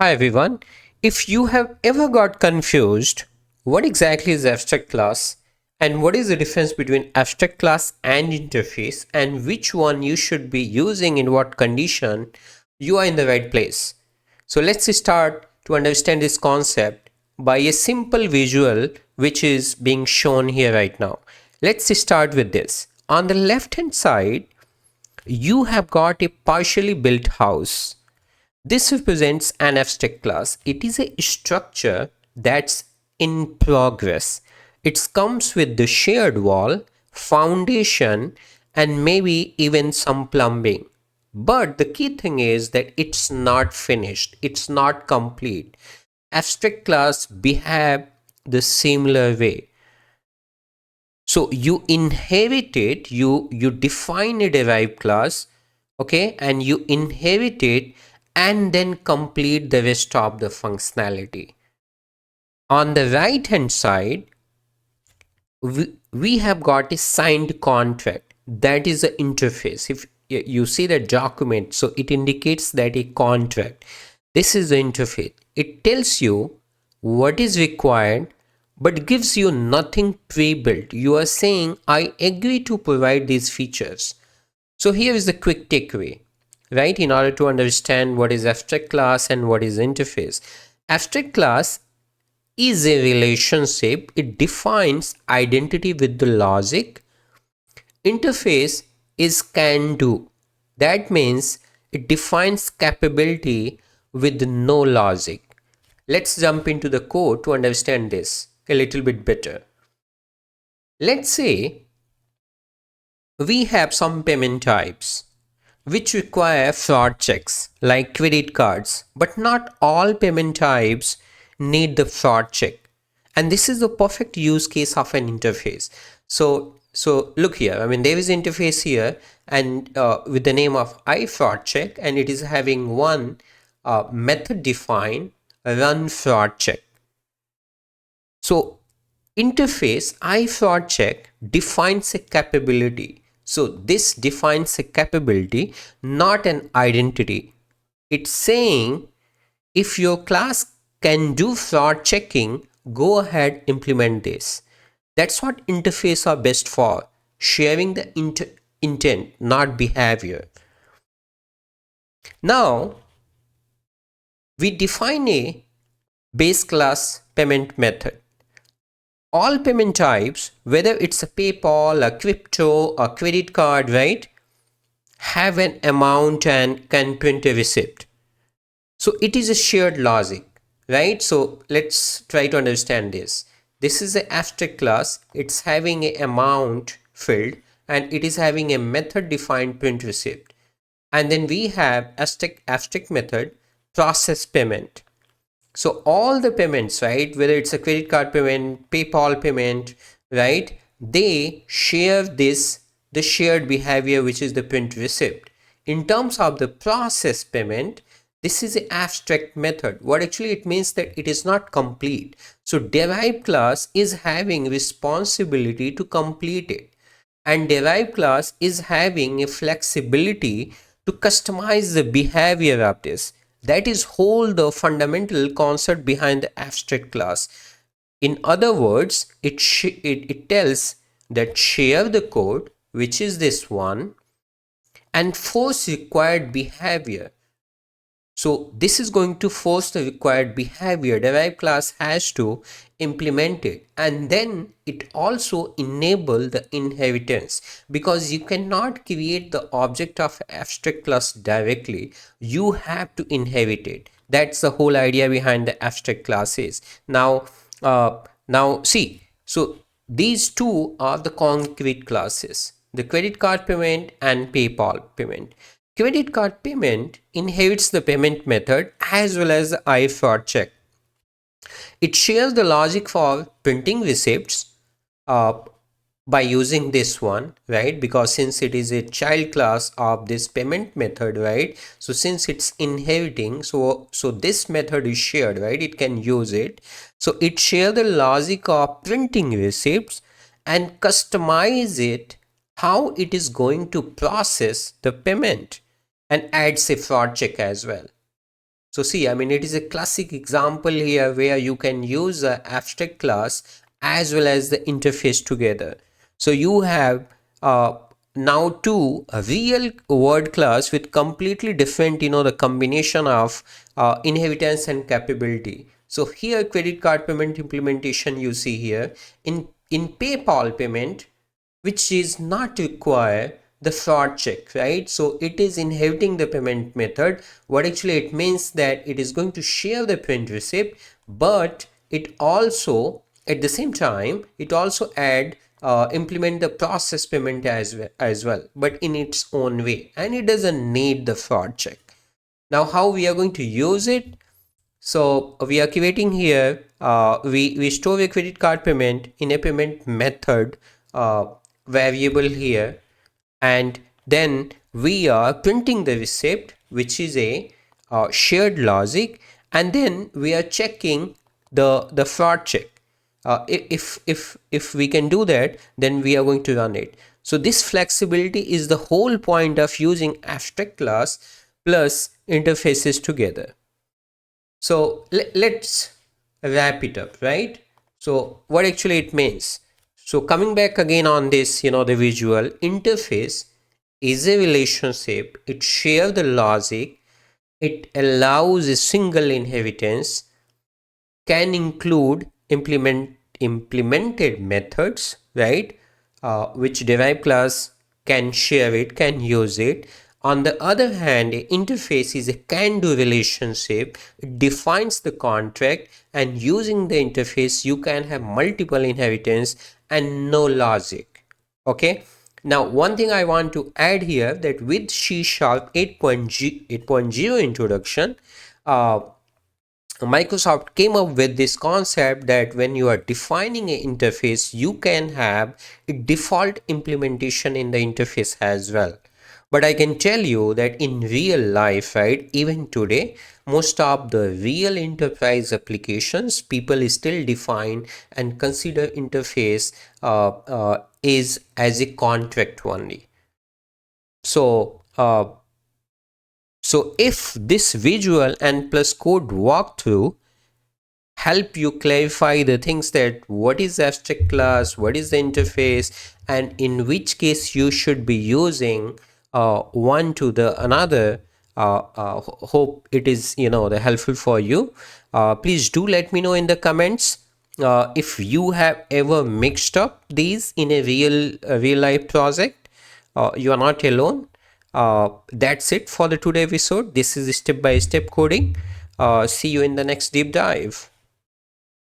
Hi everyone. If you have ever got confused, what exactly is abstract class and what is the difference between abstract class and interface and which one you should be using in what condition, you are in the right place. So let's start to understand this concept by a simple visual which is being shown here right now. Let's start with this. On the left hand side, you have got a partially built house. This represents an abstract class. It is a structure that's in progress. It comes with the shared wall, foundation, and maybe even some plumbing. But the key thing is that it's not finished, it's not complete. Abstract class behave the similar way. So you inherit it, you define a derived class, okay, and you inherit it and then complete the rest of the functionality. On the right hand side, we have got a signed contract, that is the interface. If you see the document, so it indicates that a contract, this is the interface. It tells you what is required but gives you nothing pre-built. You are saying I agree to provide these features. So here is the quick takeaway, right? In order to understand what is abstract class and what is interface. Abstract class is a relationship. It defines identity with the logic. Interface is can do. That means it defines capability with no logic. Let's jump into the code to understand this a little bit better. Let's say we have some payment types which require fraud checks like credit cards, but not all payment types need the fraud check. And this is the perfect use case of an interface. So look here. I mean, there is interface here, and with the name of iFraud check, and it is having one method defined run fraud check. So interface iFraud check defines a capability. So this defines a capability, not an identity. It's saying if your class can do fraud checking, go ahead, implement this. That's what interface are best for, sharing the intent, not behavior. Now we define a base class payment method. All payment types, whether it's a PayPal, a crypto, a credit card, right, have an amount and can print a receipt. So it is a shared logic, right? So let's try to understand this. This is an abstract class. It's having a amount field and it is having a method defined print receipt. And then we have abstract method process payment. So all the payments, right, whether it's a credit card payment, PayPal payment, right, they share this, the shared behavior, which is the print receipt. In terms of the process payment, this is an abstract method. What actually it means that it is not complete. So derived class is having responsibility to complete it. And derived class is having a flexibility to customize the behavior of this. That is whole the fundamental concept behind the abstract class. In other words, it tells that share the code, which is this one, and force required behavior. So this is going to force the required behavior. Derived class has to implement it, and then it also enable the inheritance, because you cannot create the object of abstract class directly. You have to inherit it. That's the whole idea behind the abstract classes. Now see, so these two are the concrete classes, the credit card payment and PayPal payment. Credit card payment inherits the payment method as well as the iFraud check. It shares the logic for printing receipts uh, by using this one, right? Because since it is a child class of this payment method, right? So since it's inheriting, so this method is shared, right? It can use it. So it shares the logic of printing receipts and customize it how it is going to process the payment, and adds a fraud check as well. So see, I mean, it is a classic example here where you can use the abstract class as well as the interface together. So you have now two a real word class with completely different, the combination of inheritance and capability. So here, credit card payment implementation you see here in PayPal payment, which is not require the fraud check, right? So it is inheriting the payment method. What actually it means that it is going to share the print receipt, but it also at the same time it also add implement the process payment as well, but in its own way, and it doesn't need the fraud check. Now how we are going to use it? So we are creating here, we store a credit card payment in a payment method uh, variable here, and then we are printing the receipt, which is a shared logic, and then we are checking the fraud check. If we can do that, then we are going to run it. So this flexibility is the whole point of using abstract class plus interfaces together. So let's wrap it up, right? So what actually it means? So coming back again on this, the visual interface is a relationship. It shares the logic. It allows a single inheritance, can include implemented methods, right? Which derived class can share it, can use it. On the other hand, a interface is a can-do relationship. It defines the contract, and using the interface, you can have multiple inheritance and no logic. Okay. Now, one thing I want to add here, that with C Sharp 8.0 introduction, uh, Microsoft came up with this concept that when you are defining an interface, you can have a default implementation in the interface as well. But I can tell you that in real life, right, even today, most of the real enterprise applications, people still define and consider interface is as a contract only. So if this visual and plus code walkthrough help you clarify the things, that what is abstract class, what is the interface, and in which case you should be using one to the another. Hope it is the helpful for you. Please do let me know in the comments if you have ever mixed up these in a real life project. You are not alone. That's it for the today episode. This is step by step coding. See you in the next deep dive.